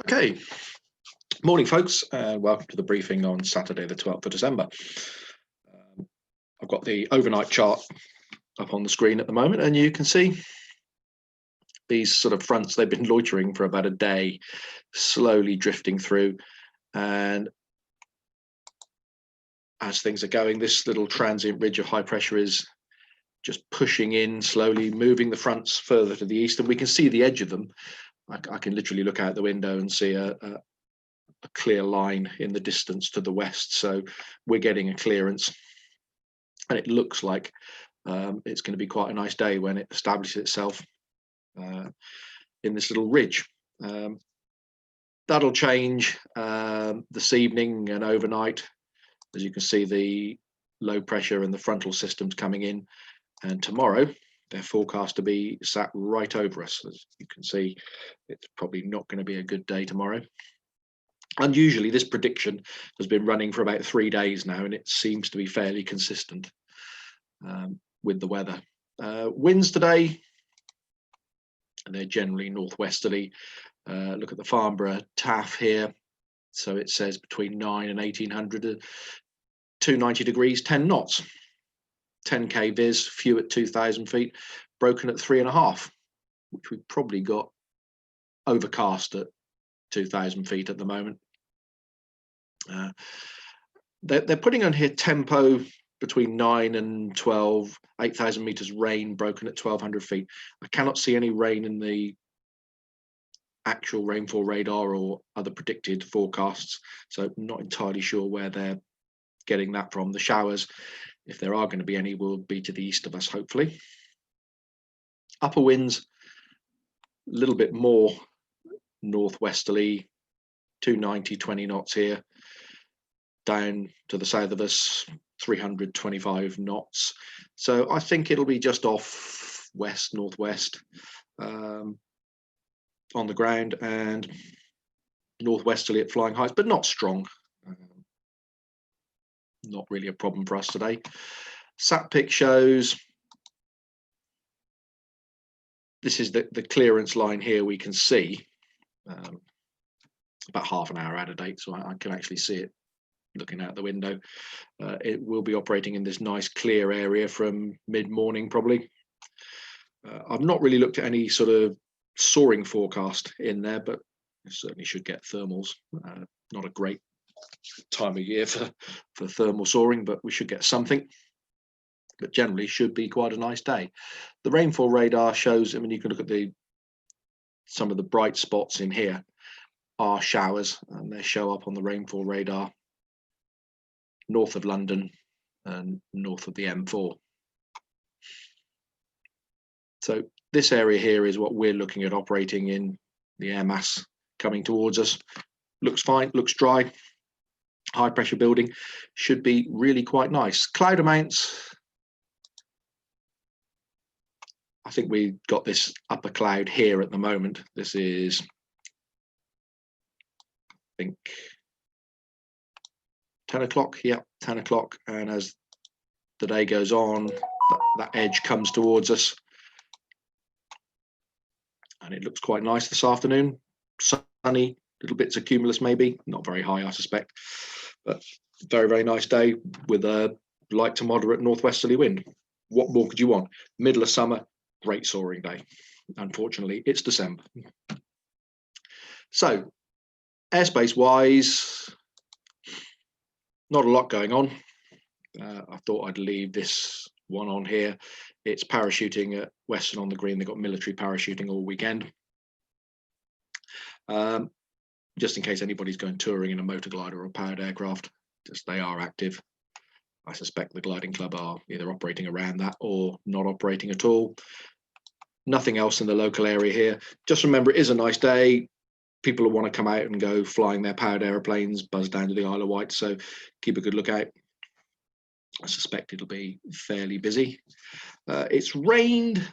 Okay, morning folks, and welcome to the briefing on Saturday the 12th of December. I've got the overnight chart up on the screen at the moment, and you can see these sort of fronts. They've been loitering for about a day, slowly drifting through, and as things are going, this little transient ridge of high pressure is just pushing in slowly, moving the fronts further to the east, and we can see the edge of them. I can literally look out the window and see a clear line in the distance to the west, so we're getting a clearance, and it looks like it's going to be quite a nice day when it establishes itself in this little ridge. That'll change this evening and overnight. As you can see, the low pressure and the frontal systems coming in, and tomorrow they're forecast to be sat right over us. As you can see, it's probably not going to be a good day tomorrow. Unusually, this prediction has been running for about 3 days now, and it seems to be fairly consistent with the weather. Winds today, and they're generally northwesterly. Look at the Farnborough TAF here. So it says between 9 and 1800, 290 degrees, 10 knots. 10k viz, few at 2,000 feet, broken at 3.5, which we've probably got overcast at 2,000 feet at the moment. They're putting on here tempo between 9 and 12, 8,000 meters rain broken at 1,200 feet. I cannot see any rain in the actual rainfall radar or other predicted forecasts, so not entirely sure where they're getting that from. The showers, if there are going to be any, will be to the east of us, hopefully. Upper winds, a little bit more northwesterly, 290, 20 knots here. Down to the south of us, 325 knots. So I think it'll be just off west, northwest on the ground, and northwesterly at flying heights, but not strong. Not really a problem for us today. SatPic shows this is the clearance line here. We can see about half an hour out of date, so I can actually see it looking out the window. It will be operating in this nice clear area from mid-morning probably. I've not really looked at any sort of soaring forecast in there, but it certainly should get thermals. Not a great time of year for thermal soaring, but we should get something. But generally should be quite a nice day. The rainfall radar shows, I mean, you can look at some of the bright spots in here are showers, and they show up on the rainfall radar north of London and north of the M4. So this area here is what we're looking at operating in. The air mass coming towards us looks fine, looks dry. High pressure building, should be really quite nice. Cloud amounts, I think we got this upper cloud here at the moment. This is, I think, 10 o'clock. Yeah, 10 o'clock. And as the day goes on, that edge comes towards us. And it looks quite nice this afternoon. Sunny, little bits of cumulus maybe, not very high, I suspect. But very, very nice day with a light to moderate northwesterly wind. What more could you want? Middle of summer, great soaring day. Unfortunately, it's December. So, airspace wise, not a lot going on. I thought I'd leave this one on here. It's parachuting at Western on the Green. They've got military parachuting all weekend. Just in case anybody's going touring in a motor glider or a powered aircraft, just they are active. I suspect the gliding club are either operating around that or not operating at all. Nothing else in the local area here. Just remember, it is a nice day. People will want to come out and go flying their powered aeroplanes, buzz down to the Isle of Wight, so keep a good lookout. I suspect it'll be fairly busy. It's rained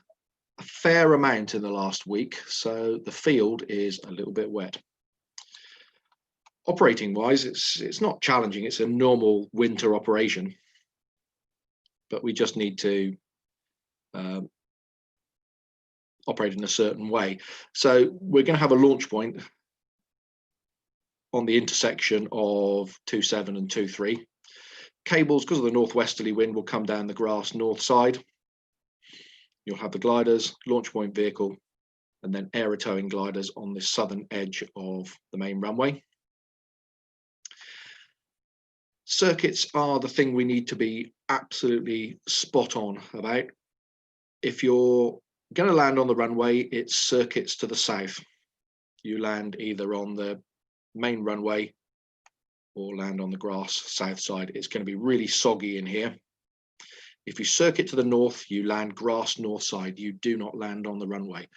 a fair amount in the last week, so the field is a little bit wet. Operating wise, it's not challenging. It's a normal winter operation, but we just need to operate in a certain way. So we're going to have a launch point on the intersection of 27 and 23. Cables, because of the northwesterly wind, will come down the grass north side. You'll have the gliders, launch point vehicle, and then aerotowing gliders on the southern edge of the main runway. Circuits are the thing we need to be absolutely spot on about. If you're going to land on the runway, it's circuits to the south. You land either on the main runway or land on the grass south side. It's going to be really soggy in here. If you circuit to the north, you land grass north side. You do not land on the runway.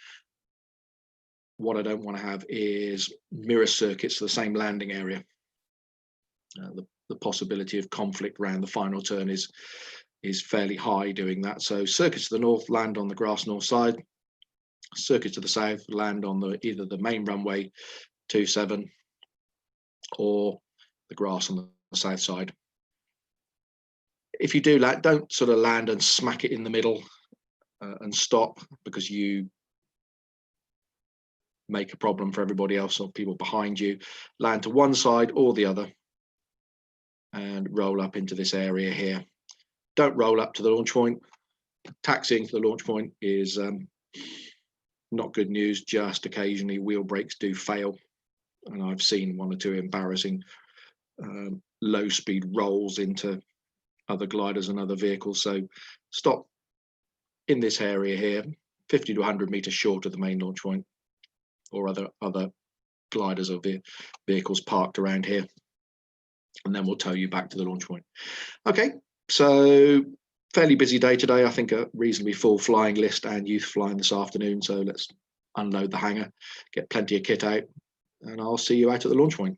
What I don't want to have is mirror circuits to the same landing area. The possibility of conflict around the final turn is fairly high doing that. So circuits to the north, land on the grass north side. Circuits to the south, land on either the main runway 27 or the grass on the south side. If you do that, don't sort of land and smack it in the middle and stop, because you make a problem for everybody else or people behind you. Land to one side or the other and roll up into this area here. Don't roll up to the launch point. Taxiing to the launch point is not good news. Just occasionally wheel brakes do fail, and I've seen one or two embarrassing low speed rolls into other gliders and other vehicles. So stop in this area here, 50 to 100 meters short of the main launch point, or other gliders or vehicles parked around here, and then we'll tow you back to the launch point. Okay, so fairly busy day today. I think a reasonably full flying list and youth flying this afternoon. So let's unload the hangar, get plenty of kit out, and I'll see you out at the launch point.